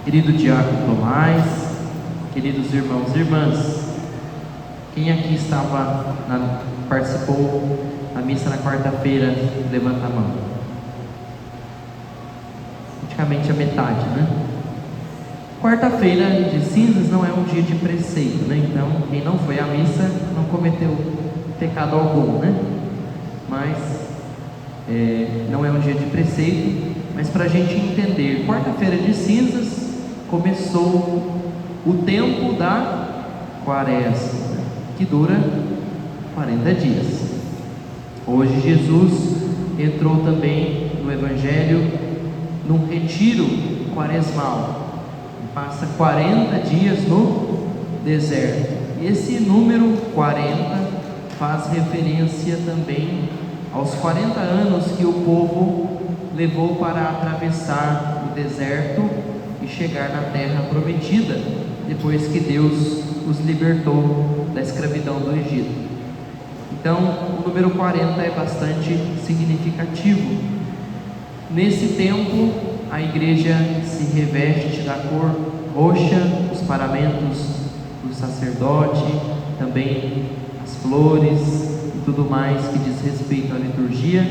Querido Diácono Tomás, queridos irmãos e irmãs, quem aqui participou da missa na quarta-feira, levanta a mão. Praticamente a metade, né? Quarta-feira de cinzas não é um dia de preceito, né? Então, quem não foi à missa não cometeu pecado algum, né? Mas não é um dia de preceito. Mas para a gente entender, quarta-feira de cinzas começou o tempo da quaresma, que dura 40 dias. Hoje Jesus entrou também no Evangelho num retiro quaresmal, passa 40 dias no deserto. Esse número 40 faz referência também aos 40 anos que o povo levou para atravessar o deserto e chegar na terra prometida, depois que Deus os libertou da escravidão do Egito. Então, o número 40 é bastante significativo. Nesse tempo, a igreja se reveste da cor roxa, os paramentos do sacerdote, também as flores e tudo mais que diz respeito à liturgia,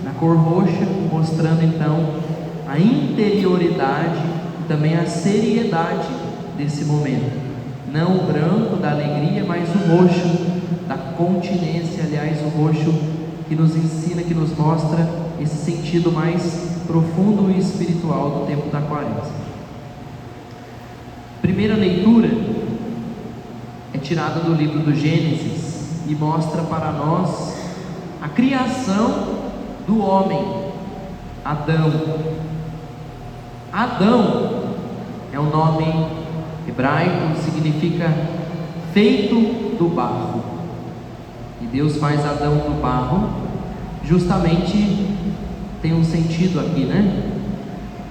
na cor roxa, mostrando então a interioridade e também a seriedade desse momento. Não o branco da alegria, mas o roxo da continência, aliás, o roxo que nos ensina, que nos mostra esse sentido mais profundo e espiritual do tempo da quaresma. Primeira leitura é tirada do livro do Gênesis e mostra para nós a criação do homem, Adão. Adão é um nome hebraico, significa feito do barro. E Deus faz Adão do barro, justamente tem um sentido aqui, né?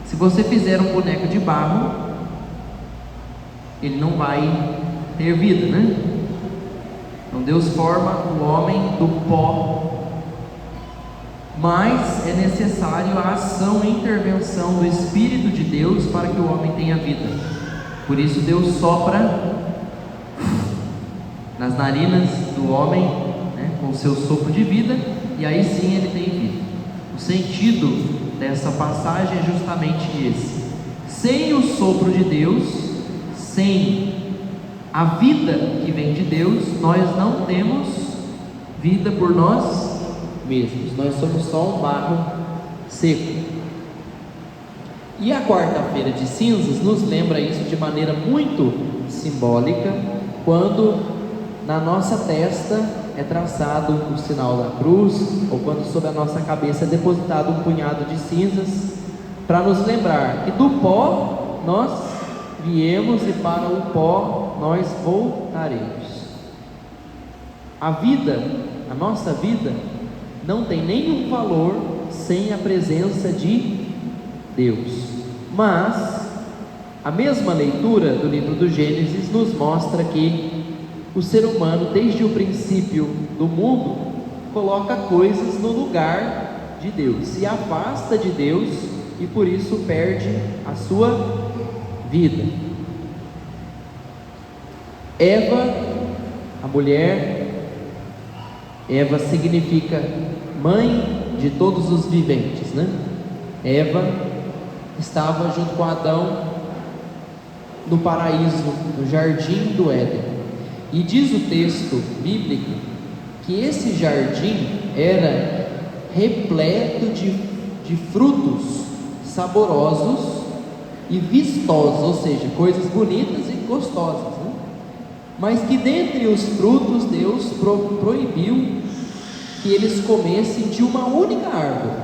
Se você fizer um boneco de barro, ele não vai ter vida, né? Então Deus forma o homem do pó, mas é necessário a ação e intervenção do Espírito de Deus para que o homem tenha vida. Por isso Deus sopra nas narinas do homem, né, com o seu sopro de vida, e aí sim ele tem vida. O sentido dessa passagem é justamente esse: sem o sopro de Deus, sem a vida que vem de Deus, nós não temos vida por nós mesmos, nós somos só um barro seco. E a quarta-feira de cinzas nos lembra isso de maneira muito simbólica, quando na nossa testa é traçado o sinal da cruz, ou quando sobre a nossa cabeça é depositado um punhado de cinzas, para nos lembrar que do pó nós viemos e para o pó nós voltaremos. A vida, a nossa vida, não tem nenhum valor sem a presença de Deus. Mas a mesma leitura do livro do Gênesis nos mostra que o ser humano, desde o princípio do mundo, coloca coisas no lugar de Deus, se afasta de Deus e por isso perde a sua vida. Eva, a mulher, Eva significa mãe de todos os viventes, né? Eva estava junto com Adão no paraíso, no jardim do Éden. E diz o texto bíblico que esse jardim era repleto de frutos saborosos e vistosos, ou seja, coisas bonitas e gostosas, né? Mas que dentre os frutos Deus proibiu que eles comessem de uma única árvore,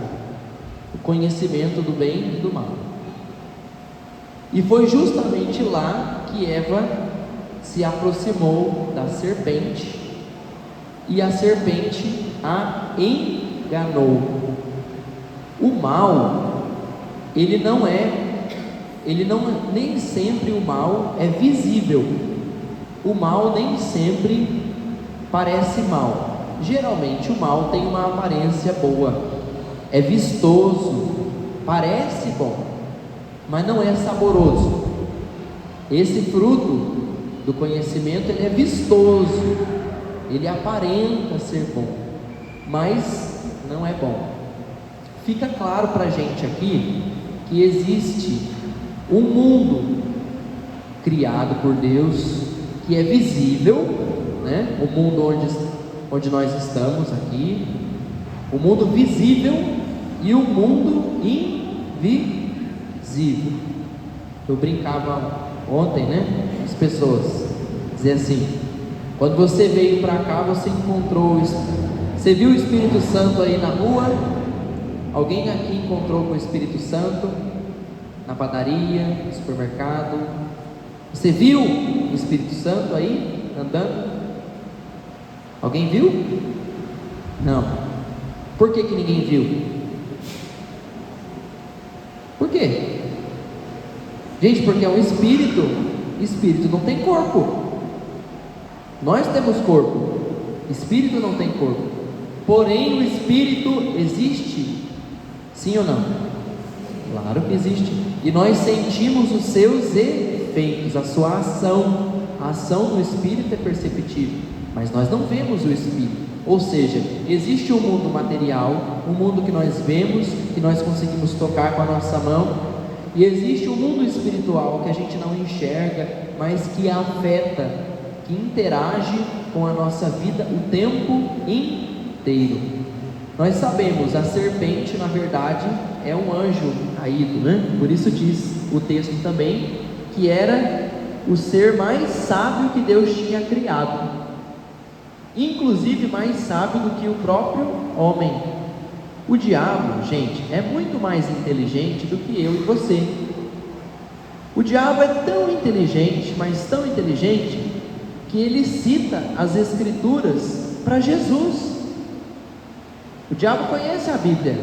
o conhecimento do bem e do mal. E foi justamente lá que Eva se aproximou da serpente, e a serpente a enganou. O mal, nem sempre o mal é visível. O mal nem sempre parece mal. Geralmente o mal tem uma aparência boa, é vistoso, parece bom, mas não é saboroso. Esse fruto do conhecimento, ele é vistoso, ele aparenta ser bom, mas não é bom. Fica claro para a gente aqui que existe um mundo criado por Deus, que é visível, né? O mundo onde nós estamos aqui, o mundo visível e o mundo invisível. Eu brincava ontem, né? As pessoas diziam assim: quando você veio para cá, você viu o Espírito Santo aí na rua? Alguém aqui encontrou com o Espírito Santo? Na padaria, no supermercado? Você viu o Espírito Santo aí andando? Alguém viu? Não. Por que ninguém viu? Por quê? Gente, porque é um espírito. Espírito não tem corpo. Nós temos corpo. Espírito não tem corpo. Porém, o espírito existe. Sim ou não? Claro que existe. E nós sentimos os seus efeitos, a sua ação. A ação do espírito é perceptível, mas nós não vemos o espírito. Ou seja, existe um mundo material, um mundo que nós vemos, que nós conseguimos tocar com a nossa mão, e existe um mundo espiritual que a gente não enxerga, mas que afeta, que interage com a nossa vida o tempo inteiro. Nós sabemos, a serpente na verdade é um anjo caído, né? Por isso diz o texto também que era o ser mais sábio que Deus tinha criado, inclusive mais sábio do que o próprio homem. O diabo, gente, é muito mais inteligente do que eu e você. O diabo é tão inteligente, mas tão inteligente, que ele cita as escrituras para Jesus. O diabo conhece a Bíblia,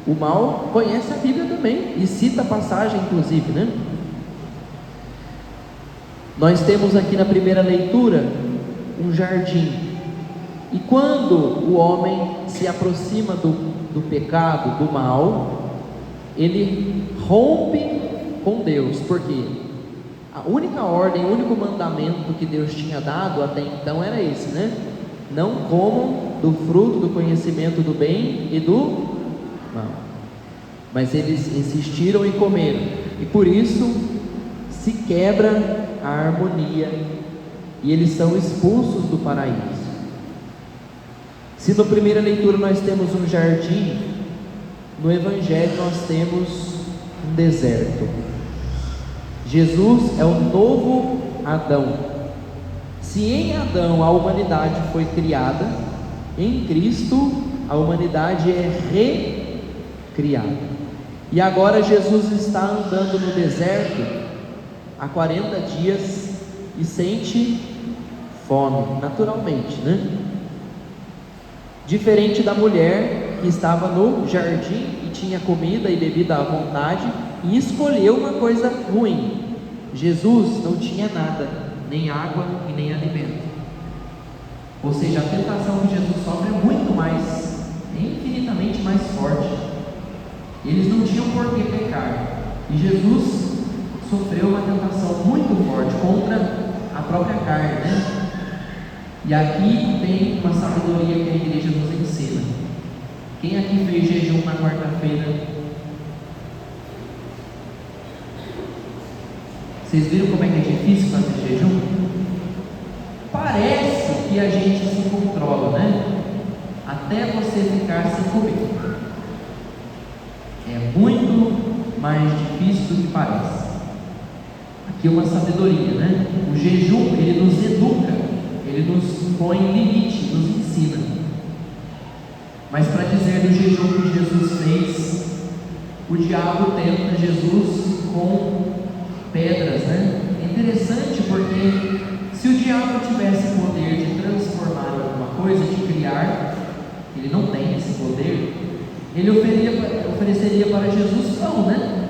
o mal conhece a Bíblia também, e cita a passagem inclusive, né? Nós temos aqui na primeira leitura um jardim, e quando o homem se aproxima do pecado, do mal, ele rompe com Deus, porque a única ordem, o único mandamento que Deus tinha dado até então era esse, né? Não comam do fruto do conhecimento do bem e do mal. Mas eles insistiram e comeram, e por isso se quebra a harmonia, e eles são expulsos do paraíso. Se na primeira leitura nós temos um jardim, no Evangelho nós temos um deserto. Jesus é o novo Adão. Se em Adão a humanidade foi criada, em Cristo a humanidade é recriada. E agora Jesus está andando no deserto há 40 dias e sente fome, naturalmente, né? Diferente da mulher que estava no jardim e tinha comida e bebida à vontade e escolheu uma coisa ruim. Jesus não tinha nada, nem água e nem alimento. Ou seja, a tentação que Jesus sofre é muito mais, é infinitamente mais forte. Eles não tinham por que pecar, e Jesus sofreu uma tentação muito forte contra a própria carne, né? E aqui tem uma sabedoria que a igreja nos ensina. Quem aqui fez jejum na quarta-feira? Vocês viram como é que é difícil fazer jejum? Parece que a gente se controla, né? Até você ficar sem comer. É muito mais difícil do que parece. Aqui é uma sabedoria, né? O jejum, ele nos educa, ele nos põe limite, nos ensina. Mas para dizer do jejum que Jesus fez, o diabo tenta Jesus com pedras, né? É interessante porque se o diabo tivesse poder de transformar alguma coisa, de criar, ele não tem esse poder, ele ofereceria para Jesus pão, né?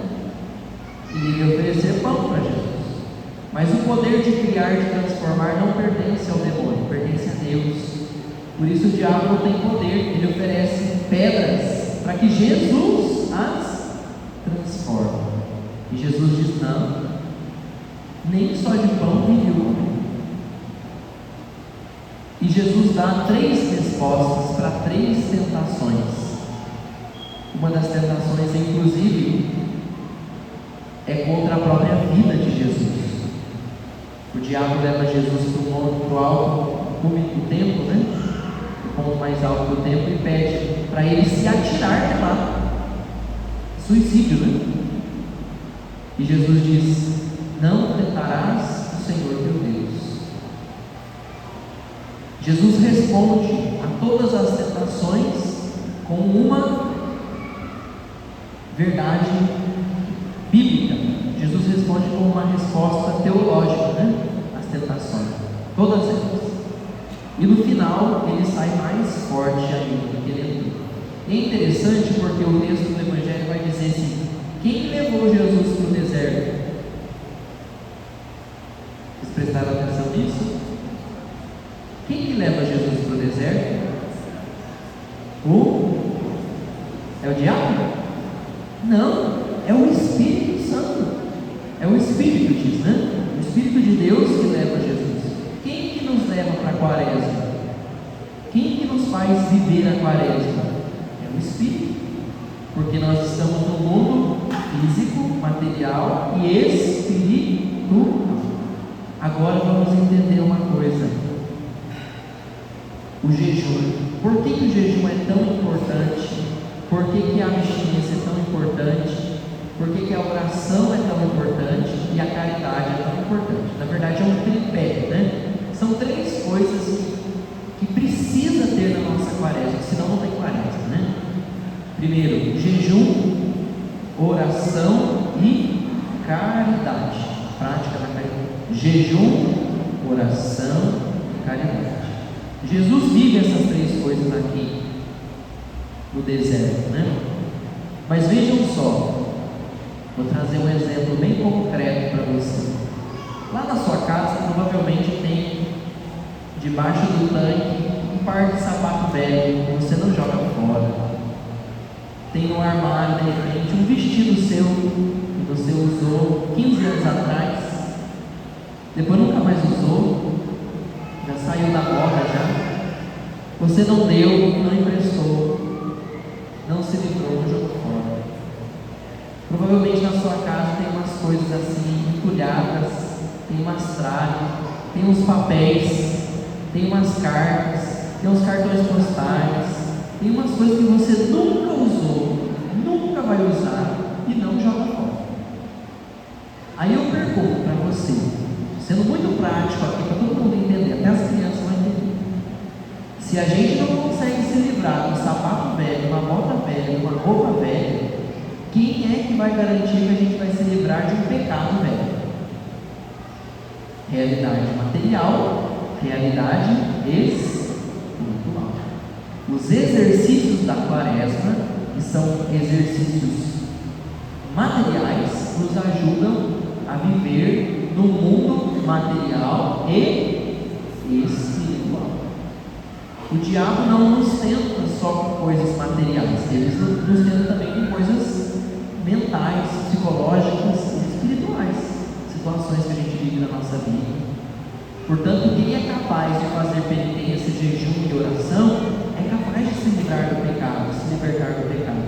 Ele iria oferecer pão para Jesus. Mas o poder de criar, de transformar, não pertence ao demônio, pertence a Deus. Por isso o diabo não tem poder, ele oferece pedras para que Jesus as transforme. E Jesus diz: não, nem só de pão vive o homem. E Jesus dá 3 respostas para 3 tentações. Uma das tentações, inclusive, é contra a própria vida de Jesus. O diabo leva Jesus para o alto do templo, né? O ponto mais alto do templo, e pede para ele se atirar de lá. Suicídio, né? E Jesus diz: não tentarás o Senhor teu Deus. Jesus responde a todas as tentações com uma verdade bíblica. Jesus responde com uma resposta teológica, né? As tentações, todas elas. E no final ele sai mais forte ainda do que ele entrou. E é interessante porque o texto do Evangelho vai dizer assim: quem levou Jesus para o deserto? Vocês prestaram atenção nisso? Quem que leva Jesus para o deserto? É o diabo? Não, é o Espírito Santo. É o Espírito, diz, né? O Espírito de Deus que leva Jesus. Quem que nos leva para a quaresma? Quem que nos faz viver a quaresma? É o Espírito. Porque nós estamos no mundo físico, material e espiritual. Agora vamos entender uma coisa: o jejum. Por que o jejum é tão importante? Por que a abstinência é tão importante? Por que a oração é tão importante? E a caridade é tão importante? Na verdade é um tripé, né? São 3 coisas que precisa ter na nossa quaresma, senão não tem quaresma, né? Primeiro, jejum, oração e caridade. Prática da caridade. Jejum, oração e caridade. Jesus vive essas 3 coisas aqui no deserto, né? Mas vejam só, vou trazer um exemplo bem concreto para você. Lá na sua casa provavelmente tem debaixo do tanque um par de sapato velho que você não joga fora. Tem no armário, de repente, um vestido seu que você usou 15 anos atrás, depois nunca mais usou, já saiu da moda já. Você não deu, não emprestou, não se livrou, não jogou fora. Provavelmente na sua casa tem umas coisas assim, entulhadas, tem umas tralhas, tem uns papéis, tem umas cartas, tem uns cartões postais, tem umas coisas que você nunca usou, nunca vai usar e não joga fora. Aí eu pergunto para você, sendo muito prático aqui para todo mundo entender, até as crianças vão entender. Se a gente não consegue se livrar de um sapato velho, uma bota velha, de uma roupa velha, quem é que vai garantir que a gente vai se livrar de um pecado velho? Realidade material, realidade espiritual. Os exercícios da quaresma, que são exercícios materiais, nos ajudam a viver no mundo material e espiritual. O diabo não nos tenta só com coisas materiais, ele nos tenta também com coisas mentais, psicológicas e espirituais, situações que a gente vive na nossa vida. Portanto, quem é capaz de fazer penitência, jejum e oração é capaz de se livrar do pecado, se libertar do pecado.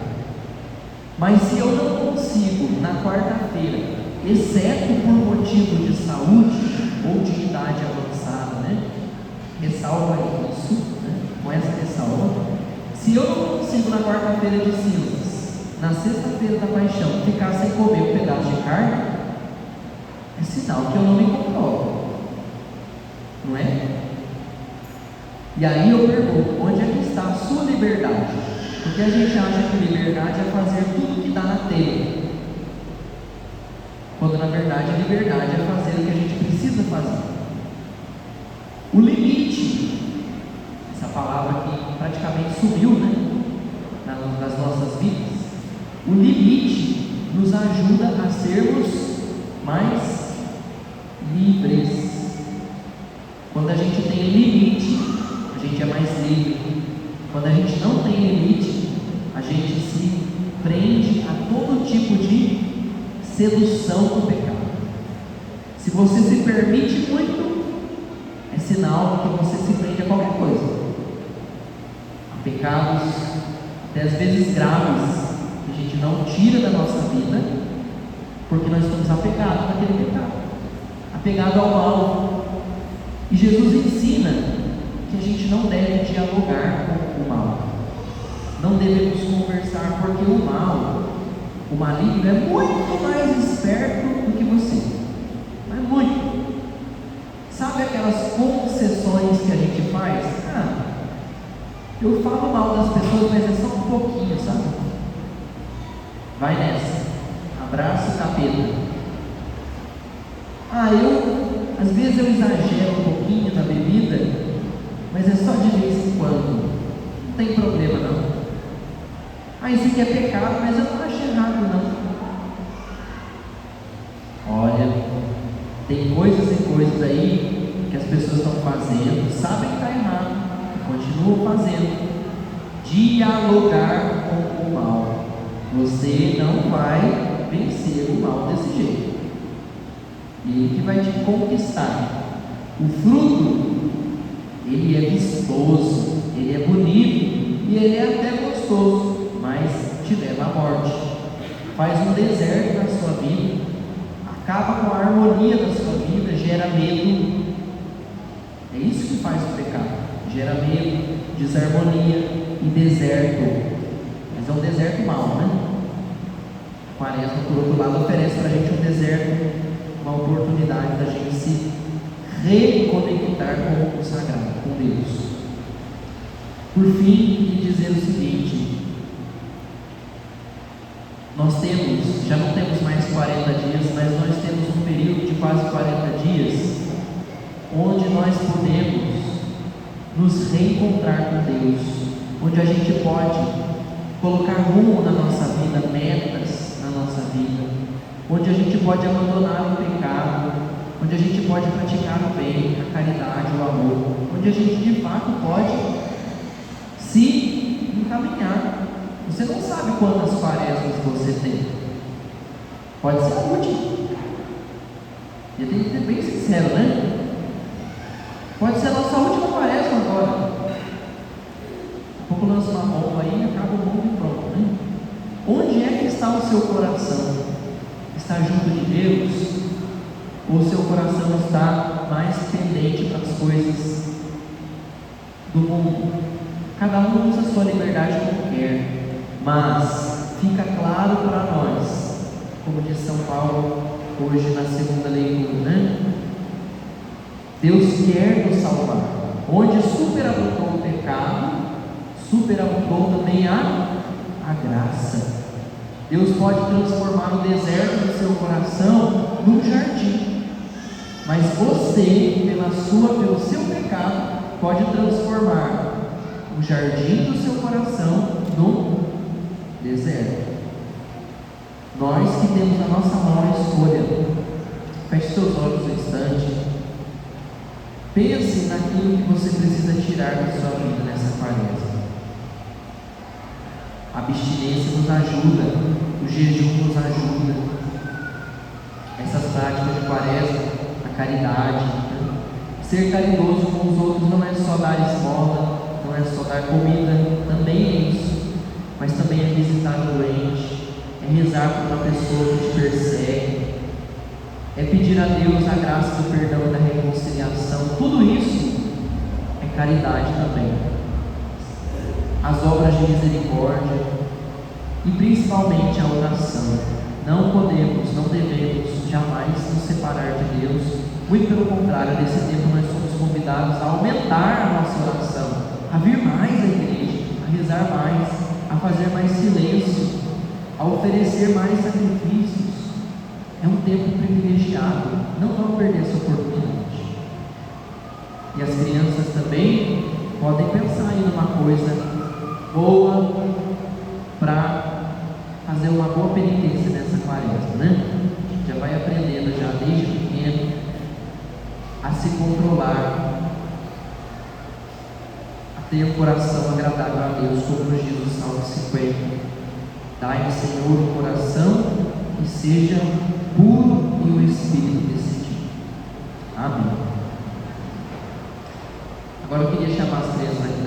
Mas se eu não consigo na quarta-feira, exceto por motivo de saúde ou de idade avançada, né? Ressalva isso, né? Com essa ressalva. Se eu não consigo na quarta-feira de cinzas, na sexta-feira da paixão, ficar sem comer um pedaço de carne, é sinal que eu não me controlo, não é? E aí eu pergunto, onde é que está a sua liberdade? Porque a gente acha que liberdade é fazer tudo que dá na telha, quando na verdade a liberdade é fazer o que a gente precisa fazer. O limite, essa palavra que praticamente sumiu, né, nas nossas vidas, o limite nos ajuda a sermos mais livres. Quando a gente tem limite, a gente é mais livre. Quando a gente não tem limite, a gente se prende a todo tipo de sedução do pecado. Se você se permite muito, é sinal que você se prende a qualquer coisa, a pecados, até às vezes graves, que a gente não tira da nossa vida, porque nós estamos apegados naquele pecado, apegado ao mal. E Jesus ensina que a gente não deve dialogar com o mal, não devemos conversar, porque o mal, o maligno, é muito mais esperto do que você, mas muito. Sabe aquelas concessões que a gente faz? Eu falo mal das pessoas, mas é só um pouquinho, sabe? Vai nessa, abraça o capeta. Às vezes eu exagero um pouquinho na bebida, mas é só de vez em quando, não tem problema não. Isso aqui é pecado, mas eu não acho errado não. Olha, tem coisas e coisas aí que as pessoas estão fazendo, sabem que está errado, continuam fazendo. Dialogar com o mal. Você não vai vencer o mal desse jeito. Ele que vai te conquistar. O fruto, ele é vistoso, ele é bonito e ele é até gostoso, mas te leva à morte. Faz um deserto na sua vida, acaba com a harmonia da sua vida, gera medo. É isso que faz o pecado, gera medo, desarmonia e deserto. Mas é um deserto mau, né? A quaresma, por outro lado, oferece para a gente um deserto, uma oportunidade da gente se reconectar com o sagrado, com Deus. Por fim, queria dizer o seguinte: nós já não temos mais 40 dias, mas nós temos um período de quase 40 dias, onde nós podemos nos reencontrar com Deus, onde a gente pode colocar rumo na nossa vida, metas na nossa vida, onde a gente pode abandonar o pecado, onde a gente pode praticar o bem, a caridade, o amor, onde a gente de fato pode se encaminhar. Você não sabe quantas quaresmas você tem, pode ser a última. Eu tenho que ser bem sincero, né? Pode ser a nossa última quaresma agora. Um pouco lança uma bomba aí e acaba o mundo e pronto, né? Onde é que está o seu coração? Está junto de Deus? Ou o seu coração está mais pendente para as coisas do mundo? Cada um usa a sua liberdade como quer, mas fica claro para nós, como diz São Paulo hoje na segunda leitura, né? Deus quer nos salvar. Onde superabundou o pecado, superabundou também a graça. Deus pode transformar o deserto do seu coração num jardim, mas você, pelo seu pecado, pode transformar o jardim do seu coração num deserto. Nós que temos na nossa mão a escolha. Feche seus olhos um instante. Pense naquilo que você precisa tirar da sua vida nessa quaresma. A abstinência nos ajuda, o jejum nos ajuda. Essas práticas de quaresma, a caridade, né? Ser caridoso com os outros não é só dar esmola, não é só dar comida, também é isso, mas também é visitar o doente, é rezar por uma pessoa que te persegue, é pedir a Deus a graça do perdão e da reconciliação. Tudo isso é caridade também. As obras de misericórdia e principalmente a oração. Não podemos, não devemos jamais nos separar de Deus. Muito pelo contrário, nesse tempo nós somos convidados a aumentar a nossa oração, a vir mais à igreja, a rezar mais, a fazer mais silêncio, a oferecer mais sacrifícios. É um tempo privilegiado, não vamos perder essa oportunidade. E as crianças também podem pensar aí numa coisa boa para fazer uma boa penitência nessa quaresma, né? Já vai aprendendo já desde pequeno a se controlar, a ter um coração agradável a Deus, como nos diz o Salmo 50. Dai, Senhor, o coração que seja puro e o espírito decidido. Amém. Agora eu queria chamar as crianças aqui na